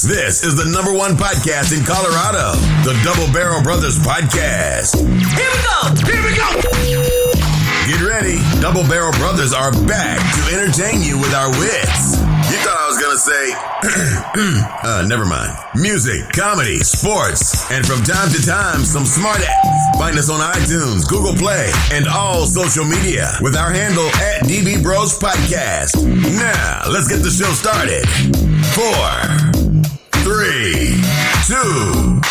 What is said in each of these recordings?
This is the #1 podcast in Colorado, the Double Barrel Brothers Podcast. Here we go! Here we go! Get ready. Double Barrel Brothers are back to entertain you with our wits. You thought I was going to say, never mind. Music, comedy, sports, and from time to time, some smart apps. Find us on iTunes, Google Play, and all social media with our handle at DB Bros Podcast. Now, let's get the show started. 4, 3, 2,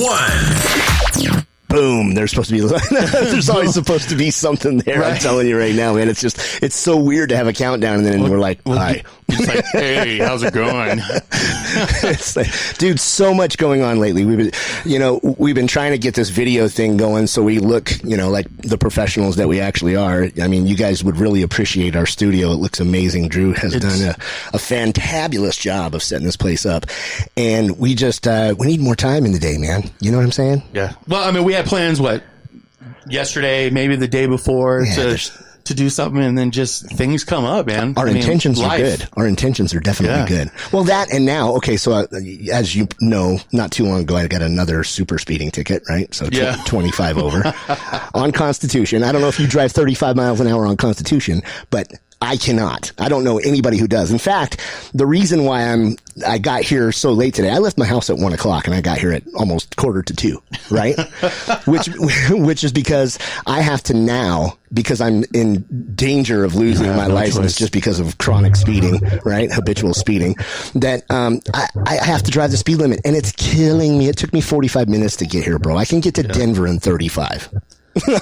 1. Boom. There's supposed to be, there's always supposed to be something there. Right. I'm telling you right now, man. It's so weird to have a countdown and then we're like, hi. It's like, hey, how's it going? It's like, dude, so much going on lately. We've been trying to get this video thing going so we look, like the professionals that we actually are. I mean, you guys would really appreciate our studio. It looks amazing. Drew has done a fantabulous job of setting this place up. And we just, we need more time in the day, man. You know what I'm saying? Yeah. Well, I mean, we had plans, yesterday, maybe the day before to do something, and then just things come up, man. Our intentions are good. Our intentions are definitely good. Well, that and now, okay, so as you know, not too long ago, I got another super speeding ticket, right? So 25 over on Constitution. I don't know if you drive 35 miles an hour on Constitution, but I cannot. I don't know anybody who does. In fact, the reason why I got here so late today, I left my house at 1 o'clock and I got here at almost 1:45, right? which is because I have to now, because I'm in danger of losing my license just because of chronic speeding, right? Habitual speeding, that, I have to drive the speed limit and it's killing me. It took me 45 minutes to get here, bro. I can get to Denver in 35.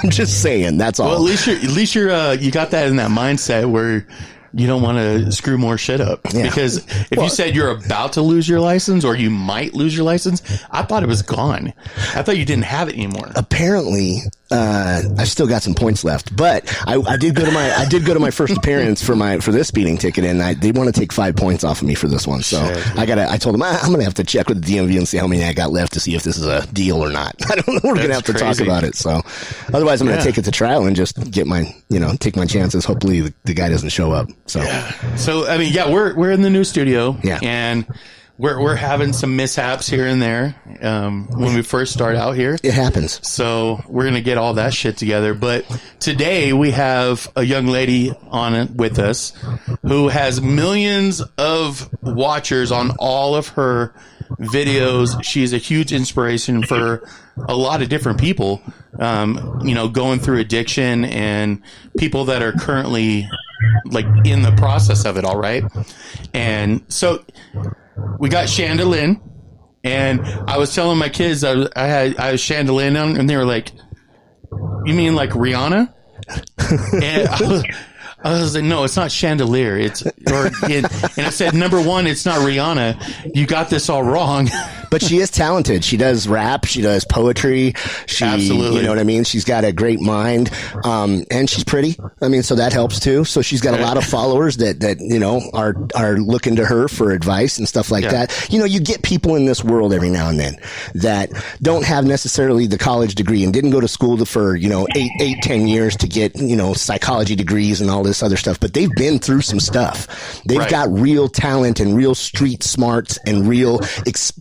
I'm just saying, that's all. Well, at least you got that in that mindset where you don't want to screw more shit up. Yeah. Because if you said you're about to lose your license or you might lose your license, I thought it was gone. I thought you didn't have it anymore. Apparently, I've still got some points left, but I did go to my first appearance for this speeding ticket, and they want to take 5 points off of me for this one. So I told them I'm gonna have to check with the DMV and see how many I got left to see if this is a deal or not. I don't know. We're gonna have to talk about it. So otherwise, I'm gonna take it to trial and just get take my chances. Hopefully, the guy doesn't show up. So I mean, we're in the new studio, and we're having some mishaps here and there when we first start out here. It happens. So we're going to get all that shit together. But today we have a young lady on it with us who has millions of watchers on all of her videos. She's a huge inspiration for a lot of different people, going through addiction and people that are currently in the process of it. All right. And so we got Chanda Lynn, and I was telling my kids I was Chanda Lynn, and they were like, "You mean like Rihanna?" And I was like, "No, it's not chandelier. And I said, number one, it's not Rihanna. You got this all wrong." But she is talented. She does rap. She does poetry. Absolutely. You know what I mean? She's got a great mind. And she's pretty. I mean, so that helps too. So she's got a lot of followers that are looking to her for advice and stuff like that. You get people in this world every now and then that don't have necessarily the college degree and didn't go to school for 10 years to get, psychology degrees and all this other stuff, but they've been through some stuff. They've got real talent and real street smarts and real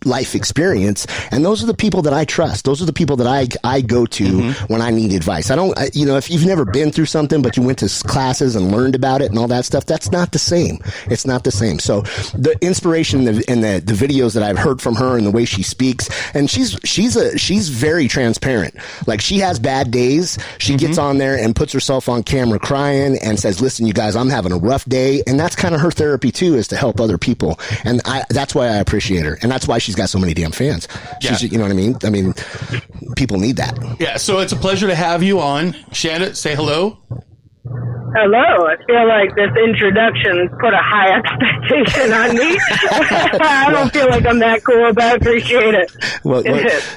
life experience. And those are the people that I trust. Those are the people that I go to when I need advice. I don't, if you've never been through something, but you went to classes and learned about it and all that stuff, that's not the same. It's not the same. So the inspiration and the videos that I've heard from her and the way she speaks, and she's very transparent. Like, she has bad days. She gets on there and puts herself on camera crying and says, "Listen, you guys, I'm having a rough day." And that's kind of her therapy too, is to help other people. And that's why I appreciate her. And that's why she's got so many damn fans. She's, you know what I mean? I mean, people need that. Yeah. So it's a pleasure to have you on. Chanda, say hello. Hello. I feel like this introduction put a high expectation on me. I don't feel like I'm that cool, but I appreciate it. Well,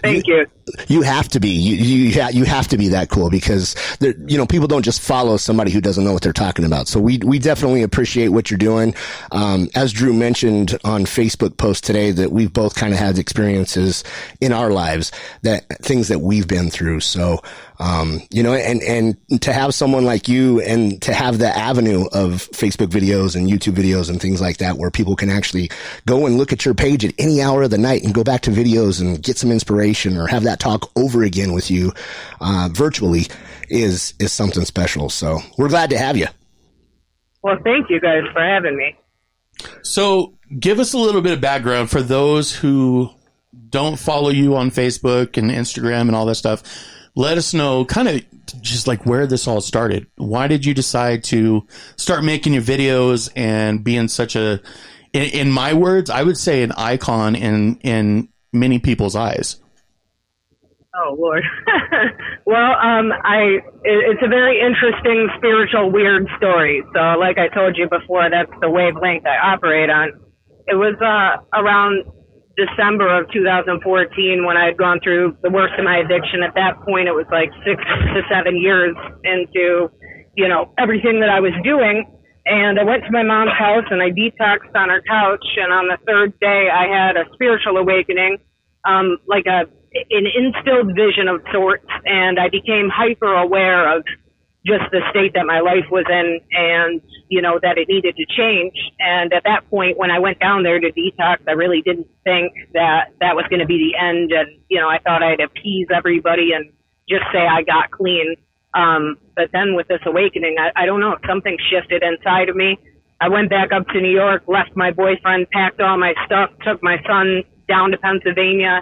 Thank you. You have to be. You have to be that cool, because people don't just follow somebody who doesn't know what they're talking about. So we definitely appreciate what you're doing. As Drew mentioned on Facebook post today, that we've both kind of had experiences in our lives, that things that we've been through. So and to have someone like you, and to have the avenue of Facebook videos and YouTube videos and things like that, where people can actually go and look at your page at any hour of the night and go back to videos and get some inspiration, or have that talk over again with you virtually, is something special. So we're glad to have you. Well, thank you guys for having me. So give us a little bit of background for those who don't follow you on Facebook and Instagram and all that stuff. Let us know kind of just like where this all started. Why did you decide to start making your videos and being such a, in my words, I would say an icon in many people's eyes? Oh, Lord. Well, it's a very interesting, spiritual, weird story. So like I told you before, that's the wavelength I operate on. It was around December of 2014 when I had gone through the worst of my addiction. At that point, it was like 6 to 7 years into, everything that I was doing. And I went to my mom's house and I detoxed on her couch. And on the third day, I had a spiritual awakening, like an instilled vision of sorts. And I became hyper aware of just the state that my life was in, and, that it needed to change. And at that point, when I went down there to detox, I really didn't think that was going to be the end. And, I thought I'd appease everybody and just say I got clean. But then with this awakening, I don't know, something shifted inside of me. I went back up to New York, left my boyfriend, packed all my stuff, took my son down to Pennsylvania.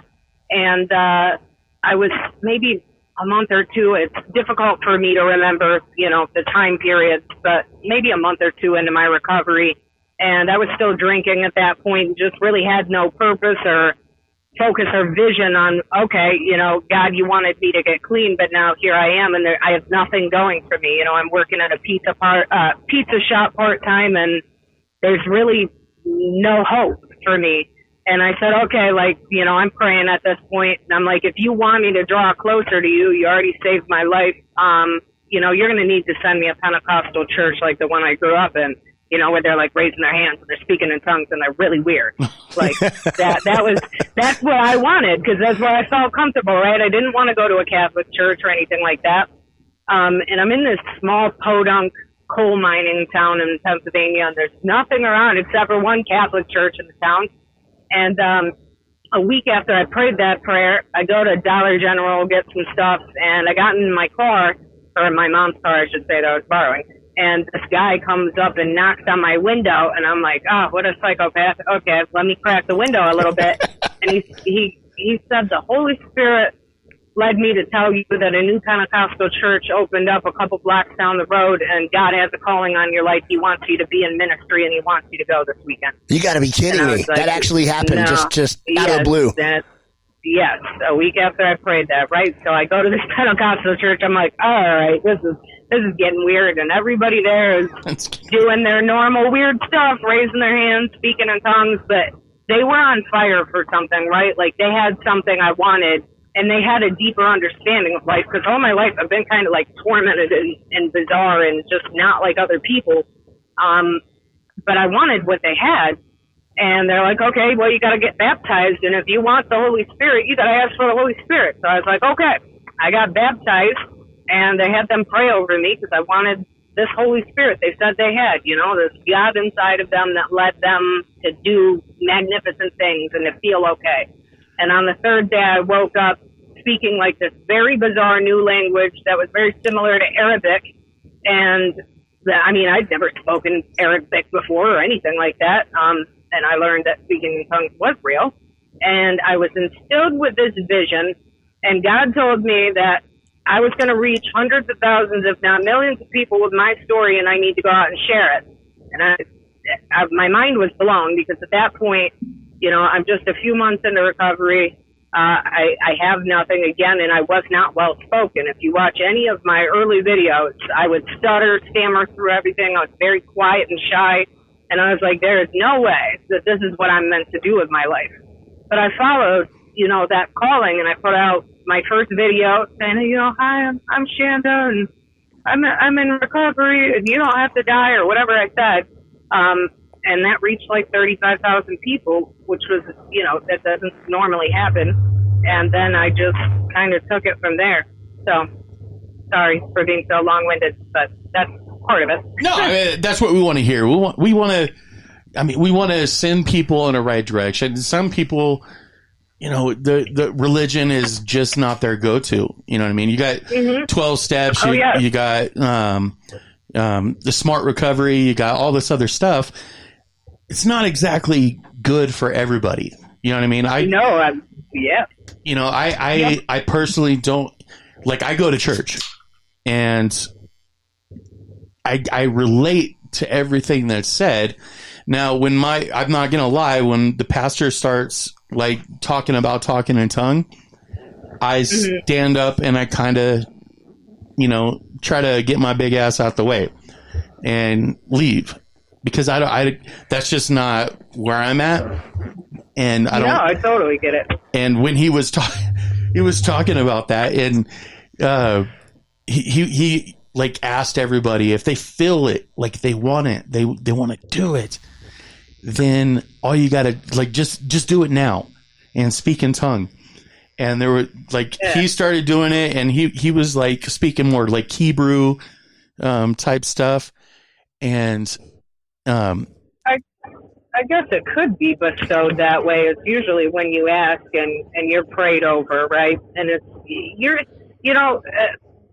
And I was maybe a month or two. It's difficult for me to remember, the time periods, but maybe a month or two into my recovery. And I was still drinking at that point, just really had no purpose or focus or vision on, okay, God, you wanted me to get clean, but now here I am, and I have nothing going for me. I'm working at a pizza shop part-time, and there's really no hope for me. And I said, okay, I'm praying at this point. And I'm like, if you want me to draw closer to you, you already saved my life. You're going to need to send me a Pentecostal church like the one I grew up in, where they're like raising their hands and they're speaking in tongues and they're really weird. Like that's what I wanted, because that's where I felt comfortable, right? I didn't want to go to a Catholic church or anything like that. And I'm in this small podunk coal mining town in Pennsylvania, and there's nothing around except for one Catholic church in the town. And a week after I prayed that prayer, I go to Dollar General, get some stuff, and I got in my car, or my mom's car, I should say, that I was borrowing. And this guy comes up and knocks on my window, and I'm like, oh, what a psychopath. Okay, let me crack the window a little bit. And he said the Holy Spirit led me to tell you that a new Pentecostal church opened up a couple blocks down the road, and God has a calling on your life. He wants you to be in ministry, and he wants you to go this weekend. You got to be kidding me. Like, that actually happened, no, just out of the blue. Yes, a week after I prayed that, right? So I go to this Pentecostal church. I'm like, all right, this is getting weird, and everybody there is doing their normal weird stuff, raising their hands, speaking in tongues, but they were on fire for something, right? Like they had something I wanted, and they had a deeper understanding of life, because all my life I've been kind of like tormented and bizarre and just not like other people. But I wanted what they had. And they're like, okay, well, you got to get baptized. And if you want the Holy Spirit, you got to ask for the Holy Spirit. So I was like, okay. I got baptized, and they had them pray over me because I wanted this Holy Spirit they said they had, this God inside of them that led them to do magnificent things and to feel okay. And on the third day, I woke up speaking like this very bizarre new language that was very similar to Arabic. And I'd never spoken Arabic before or anything like that. And I learned that speaking in tongues was real. And I was instilled with this vision. And God told me that I was going to reach hundreds of thousands, if not millions of people with my story, and I need to go out and share it. And my mind was blown, because at that point, I'm just a few months into recovery. I have nothing again, and I was not well spoken. If you watch any of my early videos, I would stutter, stammer through everything. I was very quiet and shy, and I was like, there is no way that this is what I'm meant to do with my life. But I followed that calling, and I put out my first video saying, hi, I'm Chanda, and I'm in recovery, and you don't have to die, or whatever I said. And that reached like 35,000 people, which was, that doesn't normally happen. And then I just kind of took it from there. So, sorry for being so long-winded, but that's part of it. No, I mean, that's what we want to hear. We want to send people in the right direction. Some people, the religion is just not their go-to. You know what I mean? You got 12 steps. You got the smart recovery. You got all this other stuff. It's not exactly good for everybody. You know what I mean? Yeah. I personally don't I go to church, and I relate to everything that's said. Now, I'm not going to lie, when the pastor starts talking in tongue, I stand up and I kind of, try to get my big ass out the way and leave, because that's just not where I'm at. And I totally get it. And when he was talking about that, and he asked everybody if they feel it, they want it, they want to do it, then all you gotta just do it now and speak in tongue. And there were he started doing it, and he was speaking more Hebrew type stuff. And I guess it could be bestowed that way. It's usually when you ask and you're prayed over, right? And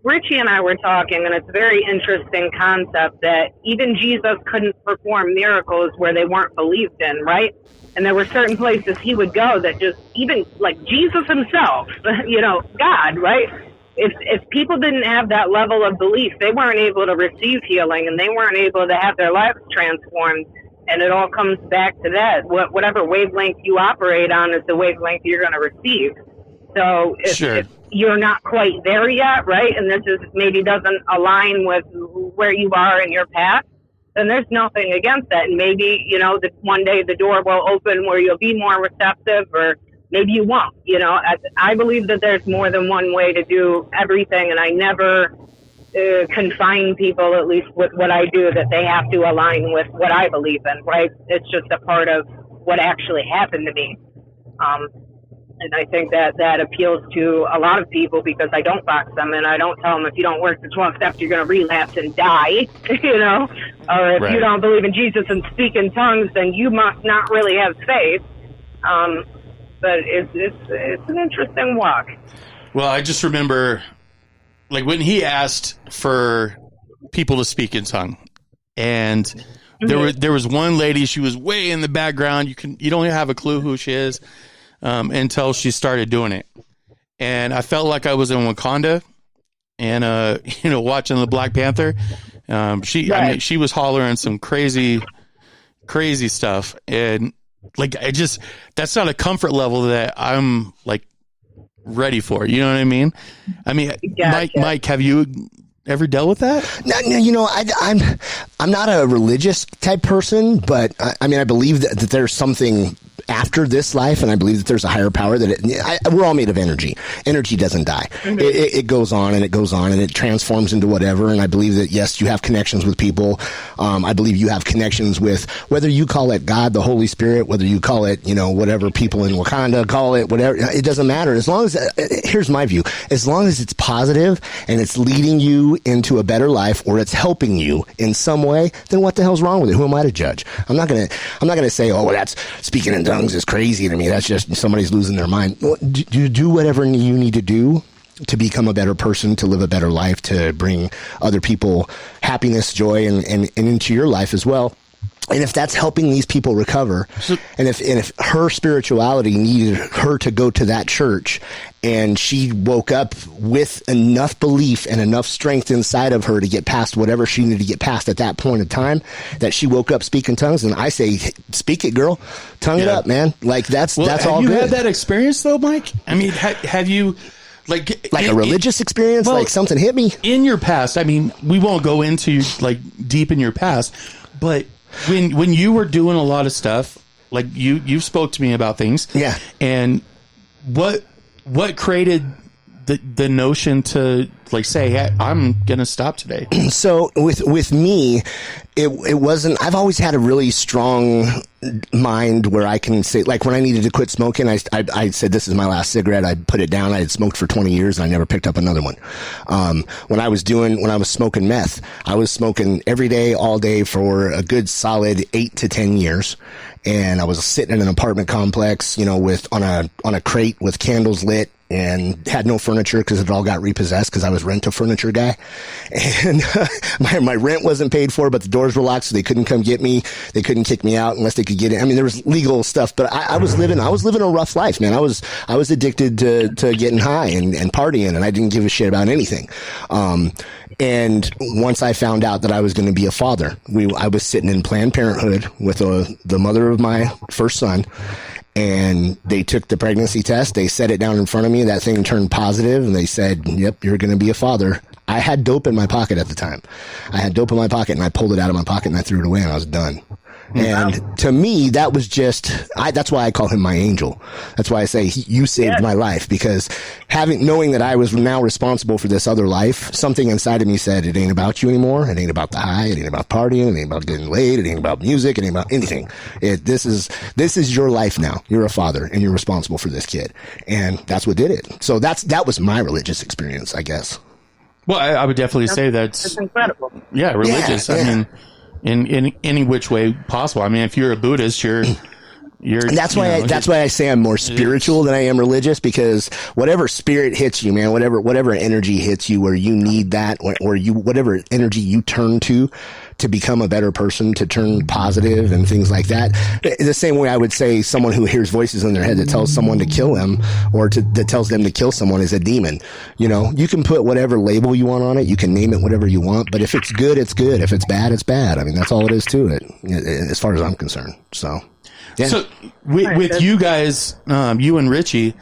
Richie and I were talking, and it's a very interesting concept that even Jesus couldn't perform miracles where they weren't believed in, right? And there were certain places he would go that just, even Jesus himself, God, right? If people didn't have that level of belief, they weren't able to receive healing, and they weren't able to have their lives transformed. And it all comes back to that. Whatever wavelength you operate on is the wavelength you're going to receive. So if you're not quite there yet, right, and this maybe doesn't align with where you are in your path, then there's nothing against that. And maybe, one day the door will open where you'll be more receptive, or maybe you won't. I believe that there's more than one way to do everything, and I never confine people, at least with what I do, that they have to align with what I believe in, right? It's just a part of what actually happened to me. And I think that appeals to a lot of people, because I don't box them, and I don't tell them, if you don't work the 12 steps, you're going to relapse and die, or if you don't believe in Jesus and speak in tongues, then you must not really have faith. But it's an interesting walk. Well, I just remember when he asked for people to speak in tongue, and there was one lady, she was way in the background. You don't have a clue who she is until she started doing it. And I felt like I was in Wakanda, and watching the Black Panther. She was hollering some crazy stuff, and that's not a comfort level that I'm ready for. You know what I mean? Gotcha. Mike, have you ever dealt with that? No, I'm not a religious type person, but I believe that there's something after this life, and I believe that there's a higher power we're all made of energy. Energy doesn't die. It goes on and it goes on, and it transforms into whatever. And I believe that, yes, you have connections with people. I believe you have connections with, whether you call it God, the Holy Spirit, whether you call it, whatever people in Wakanda call it, whatever, it doesn't matter. As long as, here's my view, as long as it's positive and it's leading you into a better life, or it's helping you in some way, then what the hell's wrong with it? Who am I to judge? I'm not gonna say, oh, well, that's speaking in tongues is crazy to me. That's just somebody's losing their mind. Do whatever you need to do to become a better person, to live a better life, to bring other people happiness, joy, and into your life as well. And if that's helping these people recover, and if her spirituality needed her to go to that church, and she woke up with enough belief and enough strength inside of her to get past whatever she needed to get past at that point in time, that she woke up speaking tongues, and I say, speak it, girl. Tongue it up, man. That's all good. Have you had that experience though, Mike? Have you a religious experience? Something hit me in your past? We won't go into deep in your past, but when you were doing a lot of stuff, you spoke to me about things, yeah, and what created the notion to like say, hey, I'm gonna stop today? So with me, it wasn't. I've always had a really strong mind where I can say, like, when I needed to quit smoking, I said, this is my last cigarette. I put it down. I had smoked for 20 years and I never picked up another one. When I was smoking meth, I was smoking every day, all day for a good solid 8 to 10 years. And I was sitting in an apartment complex, on a crate with candles lit, and had no furniture because it all got repossessed because I was rent-a-furniture guy. And my rent wasn't paid for, but the doors were locked, so they couldn't come get me. They couldn't kick me out unless they could get in. I mean, there was legal stuff, but I was living a rough life, man. I was addicted to getting high and partying, and I didn't give a shit about anything. And once I found out that I was going to be a father, I was sitting in Planned Parenthood with the mother of my first son, and they took the pregnancy test. They set it down in front of me. That thing turned positive, and they said, yep, you're going to be a father. I had dope in my pocket at the time. I had dope in my pocket, and I pulled it out of my pocket, and I threw it away, and I was done. And to me, that was that's why I call him my angel. That's why I say you saved my life, because knowing that I was now responsible for this other life, something inside of me said, it ain't about you anymore. It ain't about the high. It ain't about partying. It ain't about getting laid. It ain't about music. It ain't about anything. This is your life now. You're a father and you're responsible for this kid. And that's what did it. So that was my religious experience, I guess. Well, I would definitely say that's incredible. Yeah. Religious. Yeah. I mean, in any which way possible. I mean, if you're a Buddhist, you're and that's why I say I'm more spiritual than I am religious, because whatever spirit hits you, man, whatever energy hits you where you need that, or whatever energy you turn to become a better person, to turn positive and things like that. The same way I would say someone who hears voices in their head that tells someone to kill them, or that tells them to kill someone, is a demon. You can put whatever label you want on it. You can name it whatever you want, but if it's good, it's good. If it's bad, it's bad. I mean, that's all it is to it, as far as I'm concerned. So. Yeah. So with you guys, you and Richie,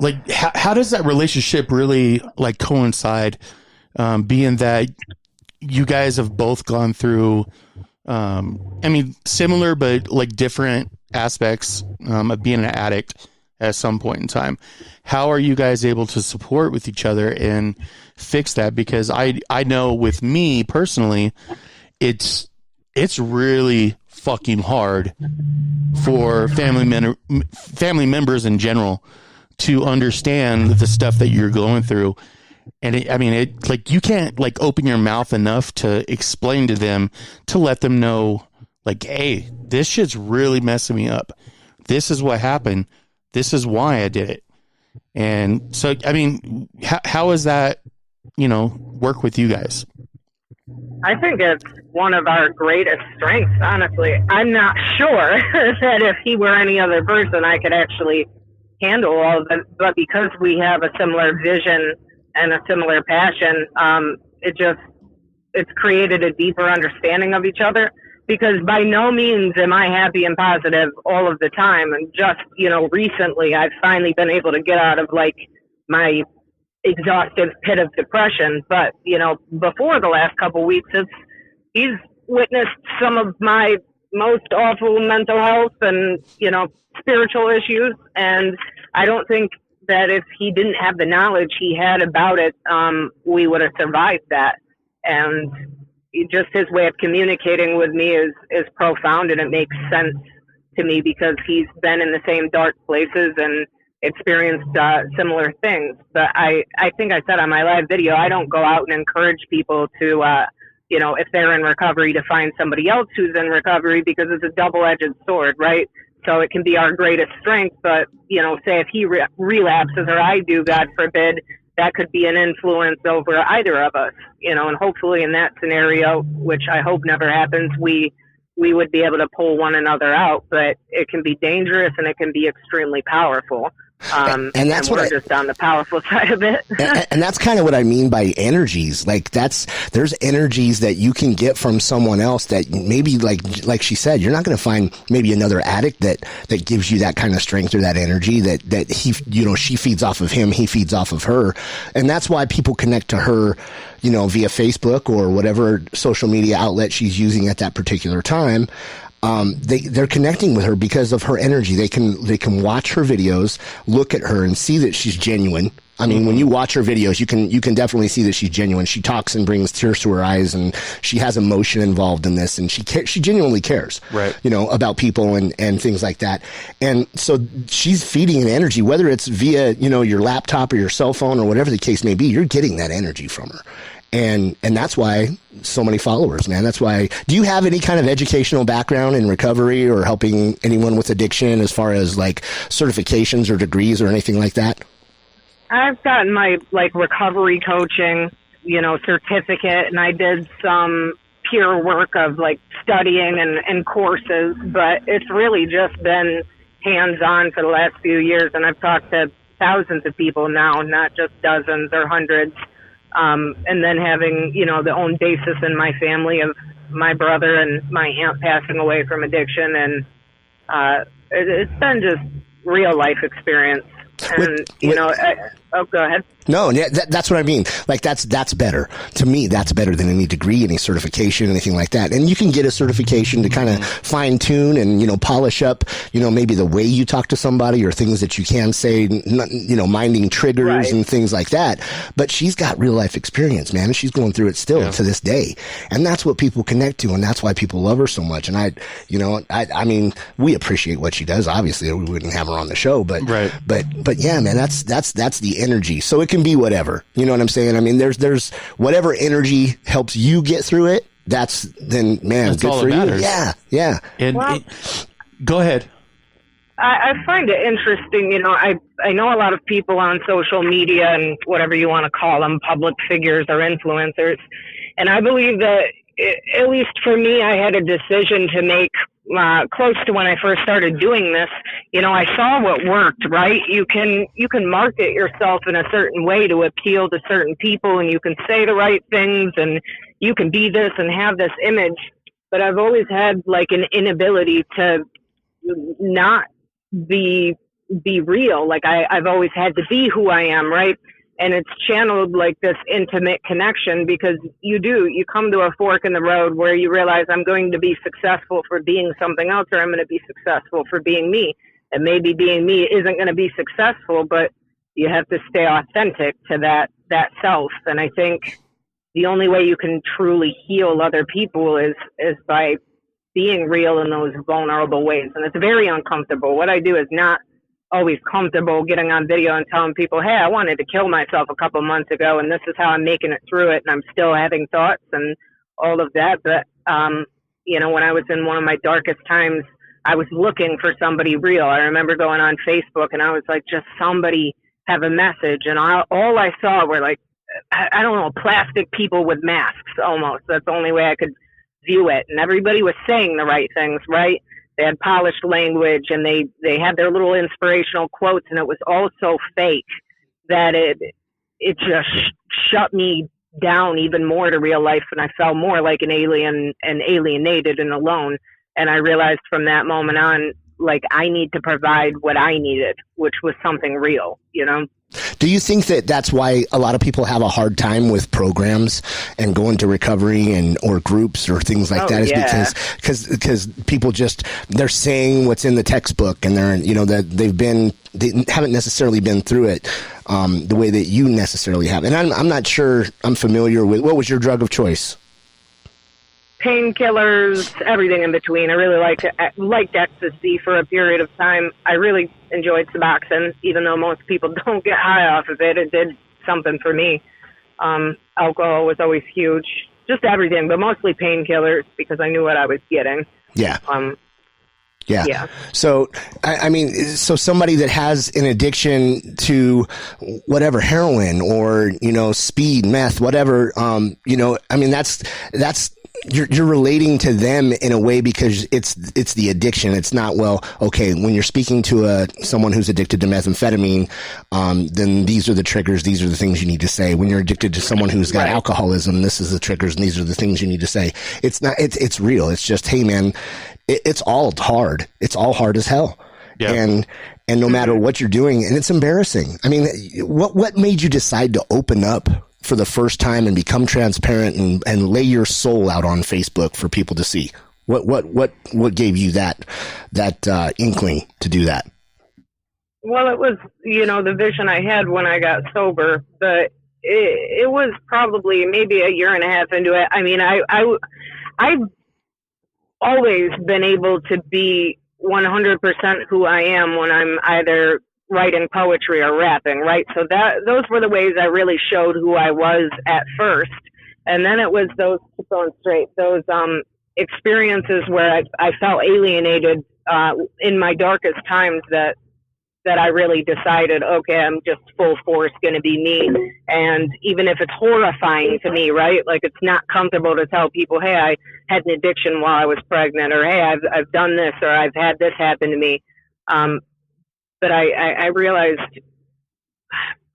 like how does that relationship really like coincide? Being that you guys have both gone through, similar but like different aspects of being an addict at some point in time. How are you guys able to support with each other and fix that? Because I know with me personally, it's really fucking hard for family members in general to understand the stuff that you're going through. And it you can't like open your mouth enough to explain to them, to let them know, like, hey, this shit's really messing me up. This is what happened. This is why I did it. And so, I mean, how does that, work with you guys? I think it's one of our greatest strengths, honestly. I'm not sure that if he were any other person, I could actually handle all of it. But because we have a similar vision and a similar passion, it's created a deeper understanding of each other. Because by no means am I happy and positive all of the time. And just, recently I've finally been able to get out of like my exhaustive pit of depression. But, before the last couple weeks, he's witnessed some of my most awful mental health and, spiritual issues. And I don't think that if he didn't have the knowledge he had about it, we would have survived that. And just his way of communicating with me is profound, and it makes sense to me because he's been in the same dark places and experienced similar things. But I think I said on my live video, I don't go out and encourage people to, if they're in recovery, to find somebody else who's in recovery, because it's a double-edged sword, right? So it can be our greatest strength, but, say if he relapses or I do, God forbid, that could be an influence over either of us, and hopefully in that scenario, which I hope never happens, we would be able to pull one another out. But it can be dangerous and it can be extremely powerful. And that's what we're just on the powerful side of it. and that's kind of what I mean by energies. Like there's energies that you can get from someone else that maybe like she said, you're not going to find maybe another addict that gives you that kind of strength or that energy that he, she feeds off of him, he feeds off of her. And that's why people connect to her, via Facebook or whatever social media outlet she's using at that particular time. they're connecting with her because of her energy. They can watch her videos, look at her, and see that she's genuine. I mean, when you watch her videos, you can definitely see that she's genuine. She talks and brings tears to her eyes, and she has emotion involved in this, and she genuinely cares, right? About people and things like that. And so she's feeding an energy, whether it's via your laptop or your cell phone or whatever the case may be. You're getting that energy from her. And that's why so many followers, man. That's why. Do you have any kind of educational background in recovery or helping anyone with addiction as far as like certifications or degrees or anything like that? I've gotten my recovery coaching, certificate, and I did some peer work of studying and courses, but it's really just been hands-on for the last few years. And I've talked to thousands of people now, not just dozens or hundreds. And then having, the own basis in my family of my brother and my aunt passing away from addiction. And it's been just real life experience. And, go ahead. No, that's what I mean. That's better. To me, that's better than any degree, any certification, anything like that. And you can get a certification to kind of fine tune and, polish up, maybe the way you talk to somebody or things that you can say, minding triggers and things like that. But she's got real life experience, man. And she's going through it still to this day. And that's what people connect to. And that's why people love her so much. And I mean, we appreciate what she does. Obviously, we wouldn't have her on the show, but yeah, man, that's the energy. So it can be whatever, you know what I'm saying? I mean, there's whatever energy helps you get through it. That's good for you. Yeah. And go ahead. I find it interesting. I know a lot of people on social media and whatever you want to call them, public figures or influencers. And I believe that, at least for me, I had a decision to make close to when I first started doing this. I saw what worked, right? You can market yourself in a certain way to appeal to certain people, and you can say the right things, and you can be this and have this image. But I've always had an inability to not be real. I've always had to be who I am, right? And it's channeled this intimate connection, because you come to a fork in the road where you realize I'm going to be successful for being something else, or I'm going to be successful for being me. And maybe being me isn't going to be successful, but you have to stay authentic to that self. And I think the only way you can truly heal other people is by being real in those vulnerable ways. And it's very uncomfortable. What I do is not always comfortable getting on video and telling people, hey, I wanted to kill myself a couple months ago, and this is how I'm making it through it, and I'm still having thoughts and all of that. But, when I was in one of my darkest times, I was looking for somebody real. I remember going on Facebook, and I was like, just somebody have a message. And all I saw were I don't know, plastic people with masks almost. That's the only way I could view it. And everybody was saying the right things, right? They had polished language, and they had their little inspirational quotes, and it was all so fake that it just shut me down even more to real life, and I felt more like an alien and alienated and alone. And I realized from that moment on, I need to provide what I needed, which was something real, Do you think that that's why a lot of people have a hard time with programs and going to recovery or groups or things like that? Is because people they're saying what's in the textbook, and they're, they haven't necessarily been through it the way that you necessarily have. And I'm not sure I'm familiar with, what was your drug of choice? Painkillers, everything in between. I really liked ecstasy for a period of time. I really enjoyed Suboxone, even though most people don't get high off of it. It did something for me. Alcohol was always huge. Just everything, but mostly painkillers, because I knew what I was getting. Yeah. Yeah. So, I mean, so somebody that has an addiction to whatever, heroin or, speed, meth, whatever, I mean, that's, you're relating to them in a way, because it's the addiction. It's not, okay, when you're speaking to someone who's addicted to methamphetamine, then these are the triggers, these are the things you need to say. When you're addicted to someone who's got alcoholism, this is the triggers and these are the things you need to say. It's not, it's real. It's just, hey man, it's all hard. It's all hard as hell. Yeah. And no matter what you're doing, and it's embarrassing. I mean, what made you decide to open up for the first time and become transparent and lay your soul out on Facebook for people to see? What gave you that inkling to do that? Well, it was, the vision I had when I got sober, but it was probably maybe a year and a half into it. I mean, I've always been able to be 100% who I am when I'm either writing poetry or rapping, right? So those were the ways I really showed who I was at first. And then it was those experiences where I felt alienated in my darkest times that I really decided, okay, I'm just full force going to be me. And even if it's horrifying to me, right? Like, it's not comfortable to tell people, hey, I had an addiction while I was pregnant, or hey, I've done this, or I've had this happen to me. But I realized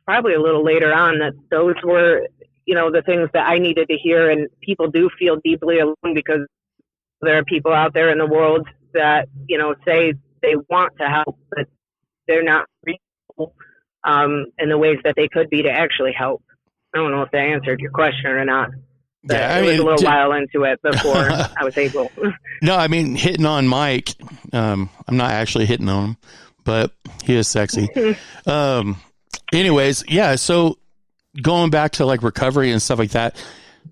probably a little later on that those were, the things that I needed to hear. And people do feel deeply alone because there are people out there in the world that, say they want to help, but they're not reachable in the ways that they could be to actually help. I don't know if that answered your question or not. Yeah, it was a little while into it before I was able. No, I mean, hitting on Mike, I'm not actually hitting on him, but he is sexy. Anyways, yeah, so going back to like recovery and stuff like that,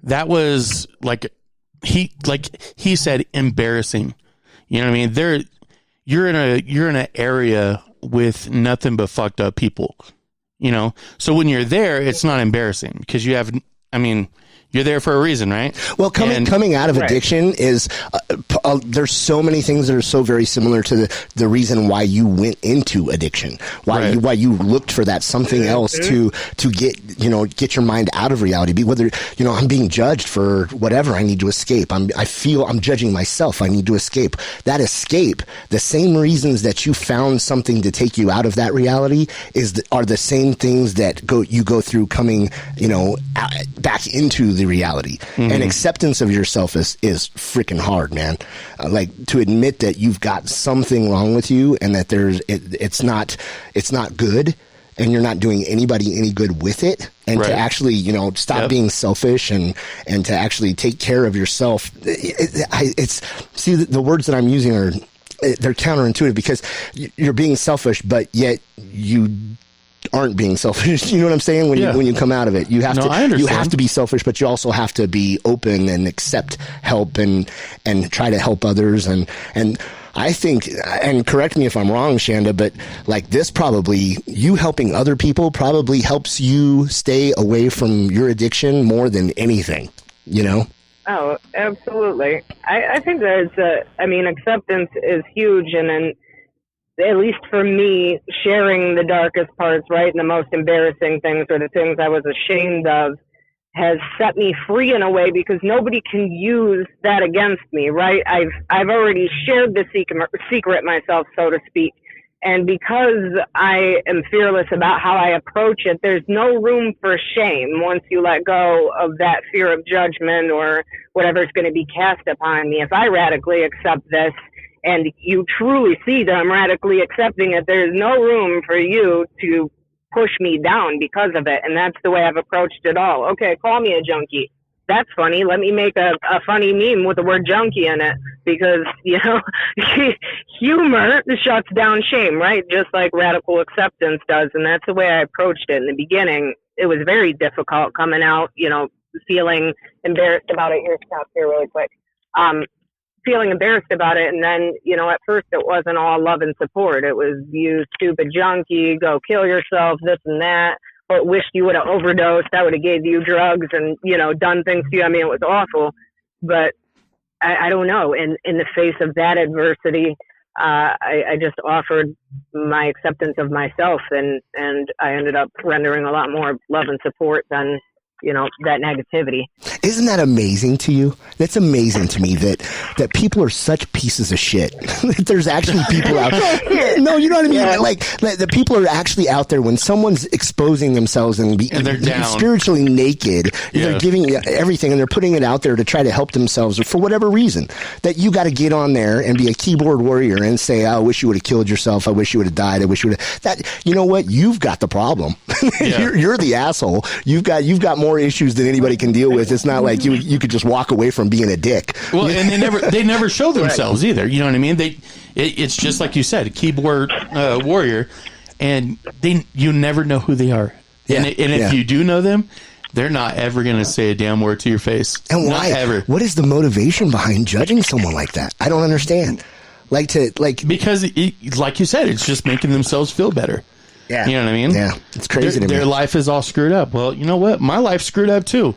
that was like he said embarrassing. You know what I mean? You're in an area with nothing but fucked up people, so when you're there, it's not embarrassing because you're there for a reason, right? Well, coming out of addiction is there's so many things that are so very similar to the reason why you went into addiction, why you looked for that something else to get your mind out of reality. Whether I'm being judged for whatever, I need to escape. I feel I'm judging myself. I need to escape. That escape, the same reasons that you found something to take you out of that reality are the same things that you go through coming back into the reality. Mm-hmm. And acceptance of yourself is freaking hard, man. Like, to admit that you've got something wrong with you and that it's not good and you're not doing anybody any good with it, and to actually stop being selfish and to actually take care of yourself. The words that I'm using they're counterintuitive because you're being selfish, but yet you aren't being selfish. You know what I'm saying? When you come out of it, you have to be selfish, but you also have to be open and accept help and try to help others. And I think, and correct me if I'm wrong, Chanda, but like you helping other people probably helps you stay away from your addiction more than anything, Oh, absolutely. I think acceptance is huge. And then, at least for me, sharing the darkest parts, right, and the most embarrassing things or the things I was ashamed of has set me free in a way because nobody can use that against me, right? I've already shared the secret myself, so to speak. And because I am fearless about how I approach it, there's no room for shame once you let go of that fear of judgment or whatever's going to be cast upon me. If I radically accept this, and you truly see that I'm radically accepting it, there's no room for you to push me down because of it. And that's the way I've approached it all. Okay, call me a junkie. That's funny. Let me make a funny meme with the word junkie in it because, humor shuts down shame, right? Just like radical acceptance does. And that's the way I approached it in the beginning. It was very difficult coming out, feeling embarrassed about it. Here, stop here really quick. Feeling embarrassed about it. And then, at first it wasn't all love and support. It was, you stupid junkie, go kill yourself, this and that. But wished you would have overdosed. I would have gave you drugs and, done things to you. I mean, it was awful. But I don't know. In the face of that adversity, I just offered my acceptance of myself and I ended up rendering a lot more love and support than that negativity. Isn't that amazing to you? That's amazing to me that people are such pieces of shit. There's actually people out there. No, you know what I mean? Yeah. Like the people are actually out there when someone's exposing themselves and they're down. Spiritually naked. Yeah. They're giving everything and they're putting it out there to try to help themselves or for whatever reason. That you got to get on there and be a keyboard warrior and say, I wish you would have killed yourself. I wish you would have died. I wish you would have. That, you know what? You've got the problem. Yeah. You're the asshole. You've got more issues than anybody can deal with. It's not like you could just walk away from being a dick. Well, and they never show themselves either. You know what I mean? It's just like you said, a keyboard warrior, and you never know who they are. Yeah. And if you do know them, they're not ever going to say a damn word to your face. And why? Not ever. What is the motivation behind judging someone like that? I don't understand. Because like you said, it's just making themselves feel better. Yeah. You know what I mean? Yeah. It's crazy to me. Their life is all screwed up. Well, you know what? My life's screwed up too.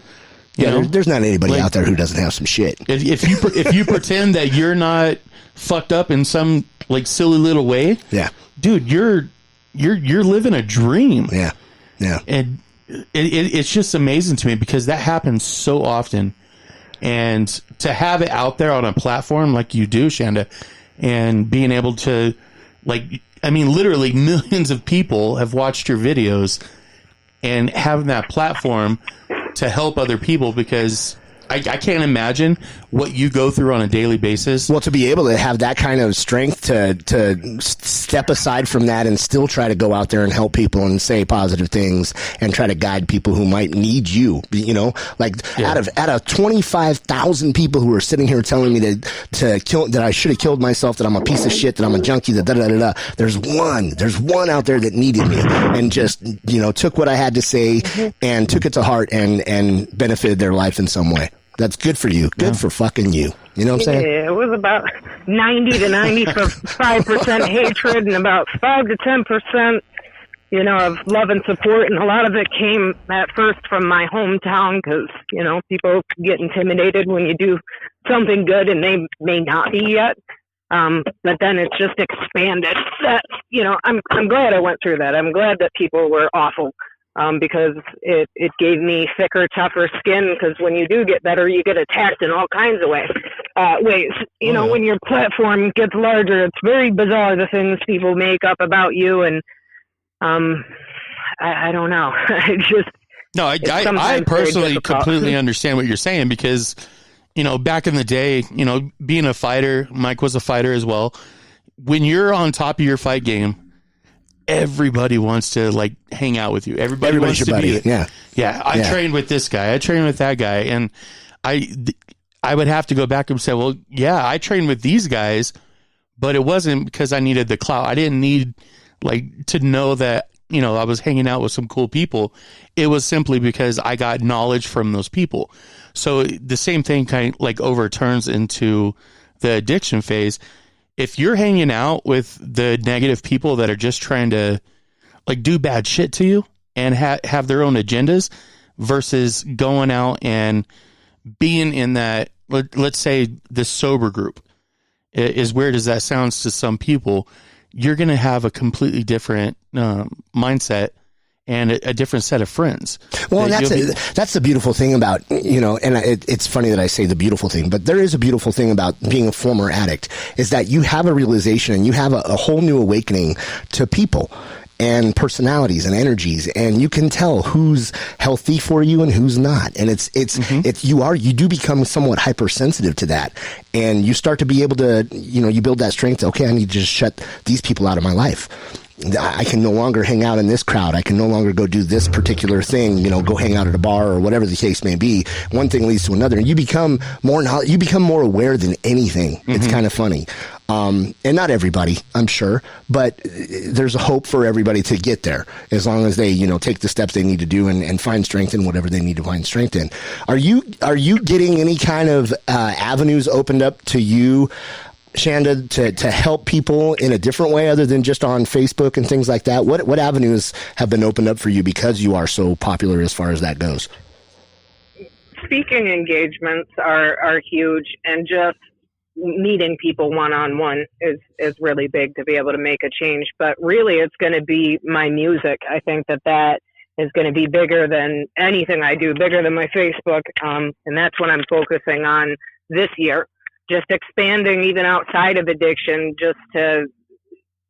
There's not anybody out there who doesn't have some shit. If you pretend that you're not fucked up in some like silly little way, yeah, dude, you're living a dream. Yeah. Yeah. And it's just amazing to me because that happens so often. And to have it out there on a platform like you do, Chanda, and being able to, literally millions of people have watched your videos, and having that platform to help other people, because I can't imagine what you go through on a daily basis. Well, to be able to have that kind of strength to step aside from that and still try to go out there and help people and say positive things and try to guide people who might need you, out of 25,000 people who are sitting here telling me to kill, that I should have killed myself, that I'm a piece of shit, that I'm a junkie, there's one out there that needed me and just, took what I had to say and took it to heart and benefited their life in some way. That's good for you. Good for fucking you. You know what I'm saying? Yeah, it was about 90 to 95% hatred and about 5 to 10%, of love and support. And a lot of it came at first from my hometown because, people get intimidated when you do something good and they may not be yet. But then it's just expanded. I'm glad I went through that. I'm glad that people were awful. Because it gave me thicker, tougher skin, because when you do get better, you get attacked in all kinds of ways. When your platform gets larger, it's very bizarre the things people make up about you, and I don't know. I personally completely understand what you're saying, because, back in the day, being a fighter, Mike was a fighter as well. When you're on top of your fight game, everybody wants to hang out with you. Everybody wants to be. Yeah. I trained with this guy. I trained with that guy, and I would have to go back and say, well, yeah, I trained with these guys, but it wasn't because I needed the clout. I didn't need to know that I was hanging out with some cool people. It was simply because I got knowledge from those people. So the same thing kind of overturns into the addiction phase. If you're hanging out with the negative people that are just trying to do bad shit to you and have their own agendas, versus going out and being in that, let's say the sober group, as weird as that sounds to some people, you're going to have a completely different mindset and a different set of friends. Well, that's the beautiful thing about, and it's funny that I say the beautiful thing, but there is a beautiful thing about being a former addict, is that you have a realization and you have a whole new awakening to people and personalities and energies, and you can tell who's healthy for you and who's not. And you do become somewhat hypersensitive to that, and you start to be able to, you build that strength. Okay, I need to just shut these people out of my life. I can no longer hang out in this crowd. I can no longer go do this particular thing, go hang out at a bar or whatever the case may be. One thing leads to another, and you become more aware than anything. Mm-hmm. It's kind of funny. And not everybody, I'm sure, but there's a hope for everybody to get there, as long as they, take the steps they need to do and find strength in whatever they need to find strength in. Are you getting any kind of avenues opened up to you, Chanda, to help people in a different way other than just on Facebook and things like that? What avenues have been opened up for you because you are so popular as far as that goes? Speaking engagements are huge, and just meeting people one-on-one is really big to be able to make a change. But really, it's going to be my music. I think that is going to be bigger than anything I do, bigger than my Facebook. And that's what I'm focusing on this year. Just expanding even outside of addiction, just to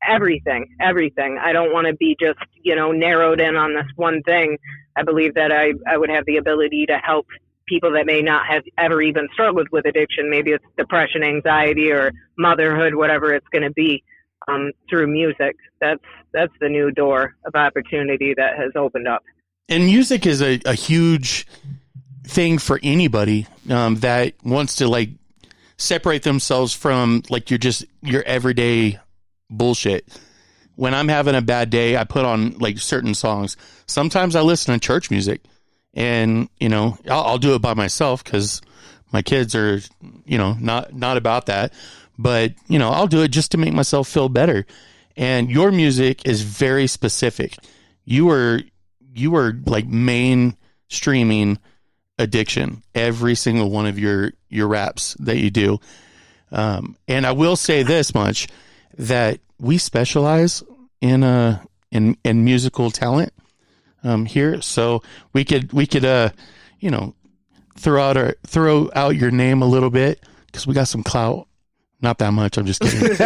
everything. I don't want to be just, narrowed in on this one thing. I believe that I would have the ability to help people that may not have ever even struggled with addiction. Maybe it's depression, anxiety, or motherhood, whatever it's going to be, through music. That's the new door of opportunity that has opened up. And music is a huge thing for anybody that wants to like separate themselves from like your everyday bullshit. When I'm having a bad day, I put on like certain songs. Sometimes I listen to church music, and you know, I'll do it by myself because my kids are, you know, not about that. But you know, I'll do it just to make myself feel better. And your music is very specific. You are like mainstreaming addiction, every single one of your raps that you do. And I will say this much, that we specialize in musical talent here. So we could you know, throw out your name a little bit because we got some clout. Not that much. I'm just kidding.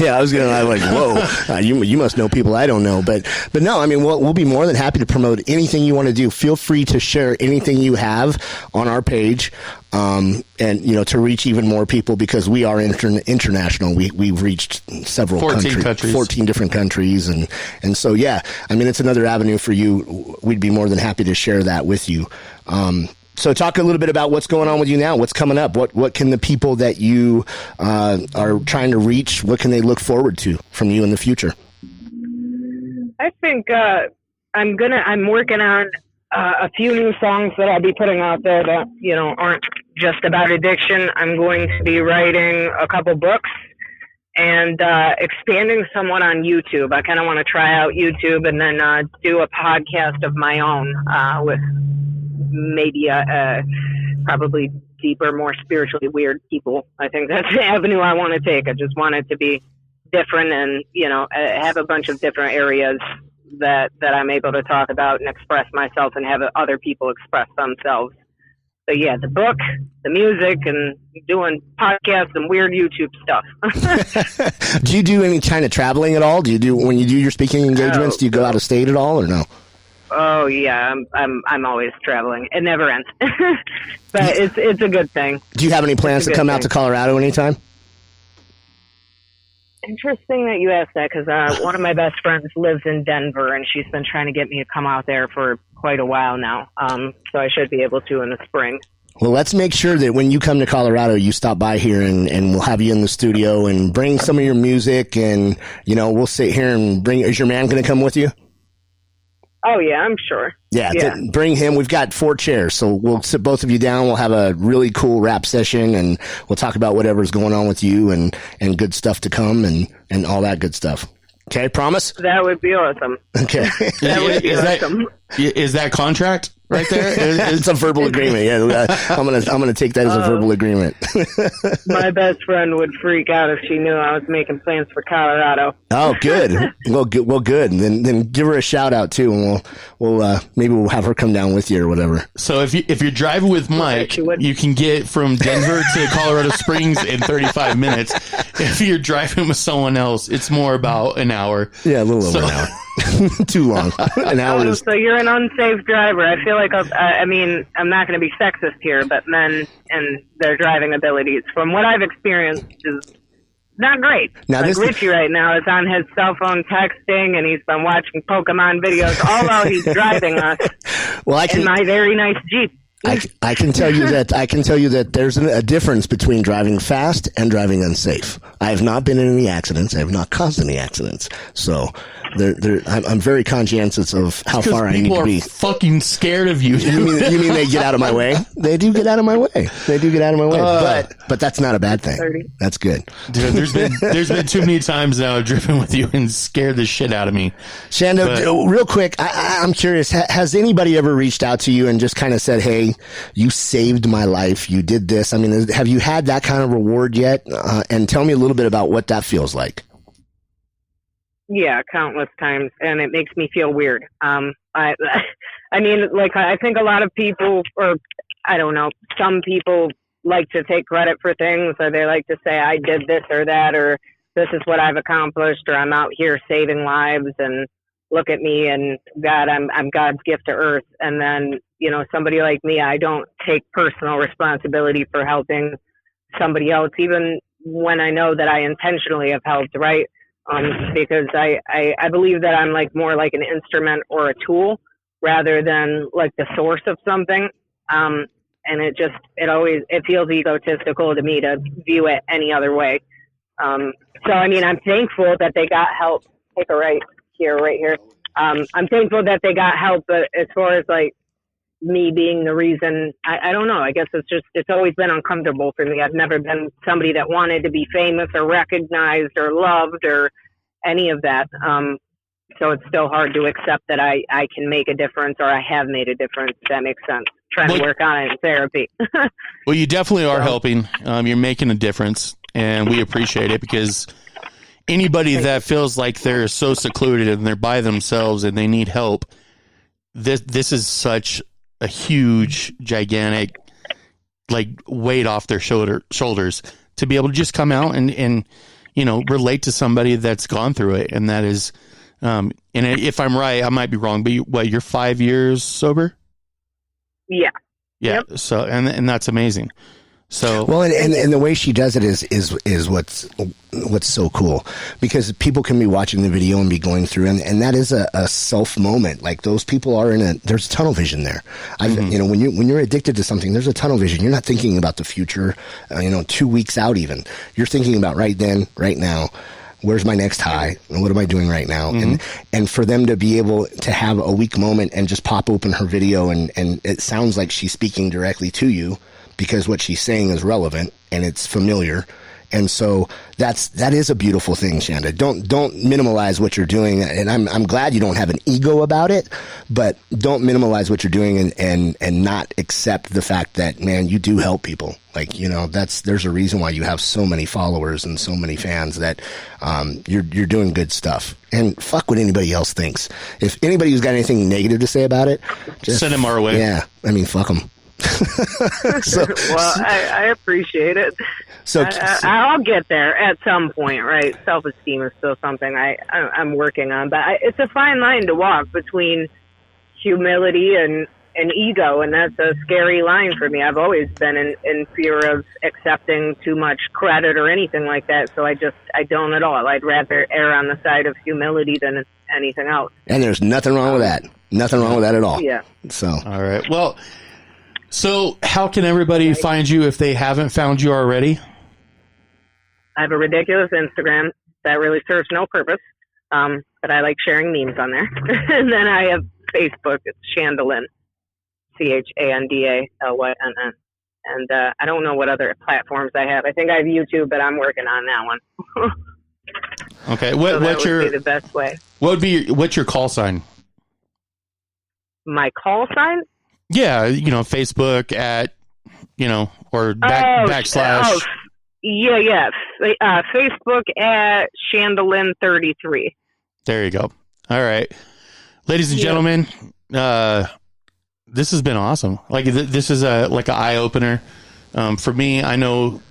Yeah, I'm like, whoa, you must know people I don't know. But no, I mean, we'll be more than happy to promote anything you want to do. Feel free to share anything you have on our page, and, you know, to reach even more people, because we are international. We've reached several 14 countries. 14 different countries. And so, yeah, I mean, it's another avenue for you. We'd be more than happy to share that with you. So talk a little bit about what's going on with you now. What's coming up? What can the people that you are trying to reach, what can they look forward to from you in the future? I think I'm working on a few new songs that I'll be putting out there that, you know, aren't just about addiction. I'm going to be writing a couple books and expanding somewhat on YouTube. I kind of want to try out YouTube and then do a podcast of my own with maybe probably deeper, more spiritually weird people. I think that's the avenue I want to take. I just want it to be different and, you know, have a bunch of different areas that I'm able to talk about and express myself and have other people express themselves. So yeah, the book, the music, and doing podcasts and weird YouTube stuff. Do you do any kind of traveling at all? When you do your speaking engagements, do you go out of state at all or no? Oh yeah, I'm always traveling. It never ends, but it's a good thing. Do you have any plans to come out to Colorado anytime? Interesting that you asked that, because one of my best friends lives in Denver, and she's been trying to get me to come out there for quite a while now. So I should be able to in the spring. Well, let's make sure that when you come to Colorado, you stop by here and we'll have you in the studio and bring some of your music, and, you know, we'll sit here and is your man going to come with you? Oh, yeah, I'm sure. Yeah. Bring him. We've got 4 chairs, so we'll sit both of you down. We'll have a really cool rap session, and we'll talk about whatever's going on with you and good stuff to come and all that good stuff. Okay, promise? That would be awesome. Okay. That would be awesome. Is that contract right there? It's a verbal agreement. Yeah, I'm gonna take that as a verbal agreement. My best friend would freak out if she knew I was making plans for Colorado. Oh, good. Well, good. And then give her a shout out too, and we'll maybe we'll have her come down with you or whatever. So if you're driving with Mike, you can get from Denver to Colorado Springs in 35 minutes. If you're driving with someone else, it's more about an hour. Yeah, a little over an hour. Too long. An hour is... So you're an unsafe driver. I feel like I mean, I'm not going to be sexist here, but men and their driving abilities, from what I've experienced, is not great. Now, like Richie right now is on his cell phone texting, and he's been watching Pokemon videos all while he's driving us in my very nice Jeep. I can tell you that there's a difference between driving fast and driving unsafe. I have not been in any accidents. I have not caused any accidents. So I'm very conscientious of how far I need to be. People are fucking scared of you. You mean they get out of my way? They do get out of my way. But that's not a bad thing. That's good. Dude, there's been too many times now I've driven with you and scared the shit out of me. Chanda, real quick, I'm curious. Has anybody ever reached out to you and just kind of said, "Hey, you saved my life. You did this"? I mean, have you had that kind of reward yet? And tell me a little bit about what that feels like. Yeah, countless times, and it makes me feel weird. I mean, like, I think a lot of people, or I don't know, some people like to take credit for things, or they like to say, I did this or that, or this is what I've accomplished, or I'm out here saving lives, and look at me, and God, I'm God's gift to earth. And then, you know, somebody like me, I don't take personal responsibility for helping somebody else, even when I know that I intentionally have helped, right? Because I believe that I'm like more like an instrument or a tool rather than like the source of something. And it feels egotistical to me to view it any other way. So, I mean, I'm thankful that they got help. Take a right here. I'm thankful that they got help, but as far as like me being the reason, I don't know. I guess it's always been uncomfortable for me. I've never been somebody that wanted to be famous or recognized or loved or any of that. So it's still hard to accept that I can make a difference or I have made a difference, if that makes sense. Trying to work on it in therapy. Well, you definitely are helping. You're making a difference, and we appreciate it, because anybody that feels like they're so secluded and they're by themselves and they need help, this is such a huge, gigantic, like, weight off their shoulders to be able to just come out and relate to somebody that's gone through it. And that is, and if I'm right, I might be wrong, but you're 5 years sober? Yeah. Yeah. Yep. So, and that's amazing. So, well, and the way she does it is what's so cool, because people can be watching the video and be going through, and that is a self moment. Like, those people are there's tunnel vision there. When you're addicted to something, there's a tunnel vision. You're not thinking about the future, 2 weeks out even. You're thinking about right then, right now. Where's my next high? And what am I doing right now? And for them to be able to have a weak moment and just pop open her video and it sounds like she's speaking directly to you, because what she's saying is relevant and it's familiar. And so that is a beautiful thing, Chanda. Don't minimalize what you're doing. And I'm glad you don't have an ego about it, but don't minimalize what you're doing and not accept the fact that, man, you do help people. Like, there's a reason why you have so many followers and so many fans, that you're doing good stuff. And fuck what anybody else thinks. If anybody who's got anything negative to say about it, just send them our way. Yeah. I mean, fuck them. Well, I appreciate it. So I'll get there at some point, right? Self-esteem is still something I'm working on, but it's a fine line to walk between humility and ego, and that's a scary line for me. I've always been in fear of accepting too much credit or anything like that, so I don't at all. I'd rather err on the side of humility than anything else. And there's nothing wrong with that. Nothing wrong with that at all. Yeah. So. All right. Well, so how can everybody find you if they haven't found you already? I have a ridiculous Instagram that really serves no purpose, but I like sharing memes on there. And then I have Facebook. It's Chanda Lynn, ChandALYNN. And I don't know what other platforms I have. I think I have YouTube, but I'm working on that one. Okay. What's be the best way? What's your call sign? My call sign? Yeah, Facebook at, or backslash. Oh, yeah. Facebook at Chanda Lynn 33. There you go. All right. Ladies and gentlemen, this has been awesome. Like, this is like an eye opener. For me, I know,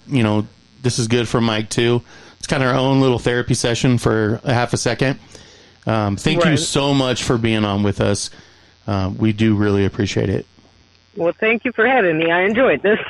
this is good for Mike too. It's kind of our own little therapy session for a half a second. Thank you so much for being on with us. We do really appreciate it. Well, thank you for having me. I enjoyed this.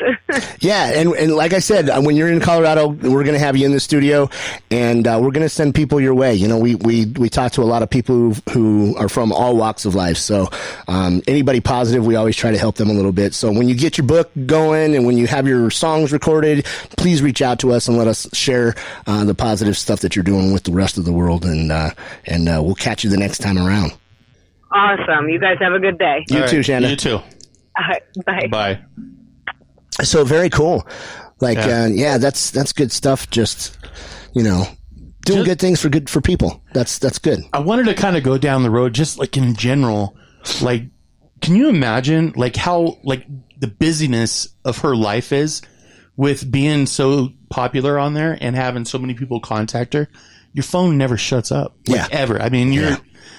Yeah, and like I said, when you're in Colorado, we're going to have you in the studio, and we're going to send people your way. We talk to a lot of people who are from all walks of life. So anybody positive, we always try to help them a little bit. So when you get your book going and when you have your songs recorded, please reach out to us and let us share the positive stuff that you're doing with the rest of the world, and we'll catch you the next time around. Awesome. You guys have a good day. You too, Chanda. You too. Bye. Bye. So very cool. Like, that's good stuff. Just, doing good things for people. That's good. I wanted to kind of go down the road, just like in general, like, can you imagine like how, like, the busyness of her life is with being so popular on there and having so many people contact her? Your phone never shuts up. Like, ever. I mean,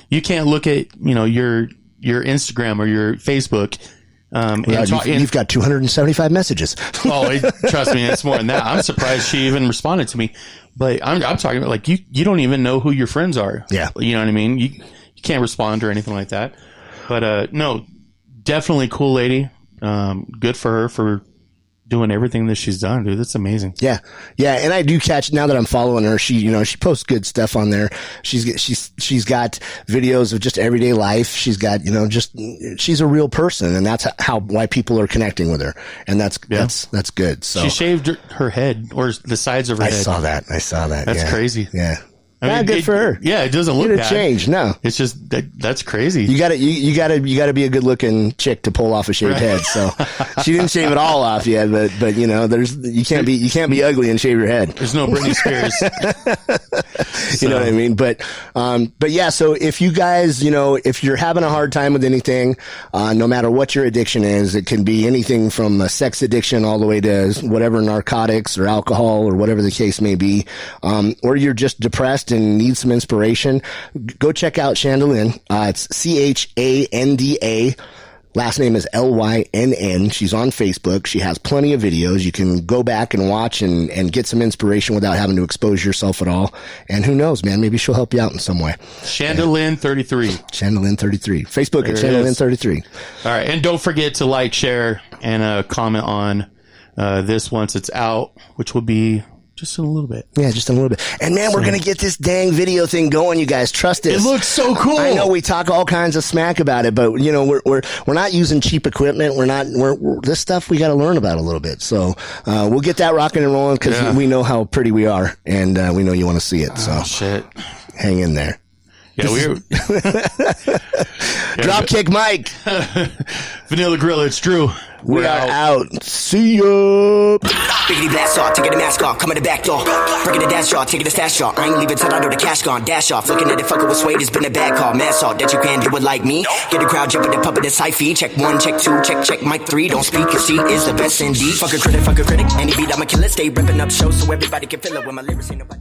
you can't look at, your Instagram or your Facebook. You've got 275 messages. Trust me, it's more than that. I'm surprised she even responded to me. But I'm talking about, like, you don't even know who your friends are. Yeah. You know what I mean? You can't respond or anything like that. But no, definitely cool lady. Good for her for doing everything that she's done, dude. That's amazing. Yeah. Yeah. And I do catch, now that I'm following her, she posts good stuff on there. She's got videos of just everyday life. She's got, she's a real person, and that's why people are connecting with her. And that's good. So she shaved her head, or the sides of her head. I saw that. That's crazy. Yeah. Good for her. Yeah, it doesn't look bad. Change. No, it's just that's crazy. You gotta be a good looking chick to pull off a shaved head. So she didn't shave it all off yet, but you can't be ugly and shave your head. There's no Britney Spears. You know what I mean? But yeah. So if you guys, if you're having a hard time with anything, no matter what your addiction is, it can be anything from a sex addiction all the way to whatever, narcotics or alcohol or whatever the case may be, or you're just depressed and need some inspiration, go check out Chanda Lynn. It's Chanda. Last name is Lynn. She's on Facebook. She has plenty of videos. You can go back and watch and get some inspiration without having to expose yourself at all. And who knows, man, maybe she'll help you out in some way. Chanda Lynn 33. Chanda Lynn 33. Facebook at Chanda Lynn 33. All right. And don't forget to like, share, and comment on this once it's out, which will be just in a little bit. Yeah, just in a little bit. And man, we're going to get this dang video thing going, you guys. Trust us. It looks so cool. I know we talk all kinds of smack about it, but we're not using cheap equipment. We're this stuff we got to learn about a little bit. So, we'll get that rocking and rolling because we know how pretty we are, and we know you want to see it. So shit. Hang in there. Yeah, we're Dropkick Mike. Vanilla Gorilla, it's Drew. We are out. See ya. Biggity blast off, taking the mask off, coming the back door. Breaking the dance off, taking the stash off. I ain't leaving till I know the cash gone. Dash off, looking at it, fucker with suede. It's been a bad call. Mass off, that you can do it like me. Get the crowd jumping, the puppet, this high fee. Check 1, check 2, check mic 3. Don't speak, cause C is the best indeed. Fuck a critic. Any beat, I'ma kill it. Stay ripping up shows so everybody can feel it. When my lyrics ain't nobody.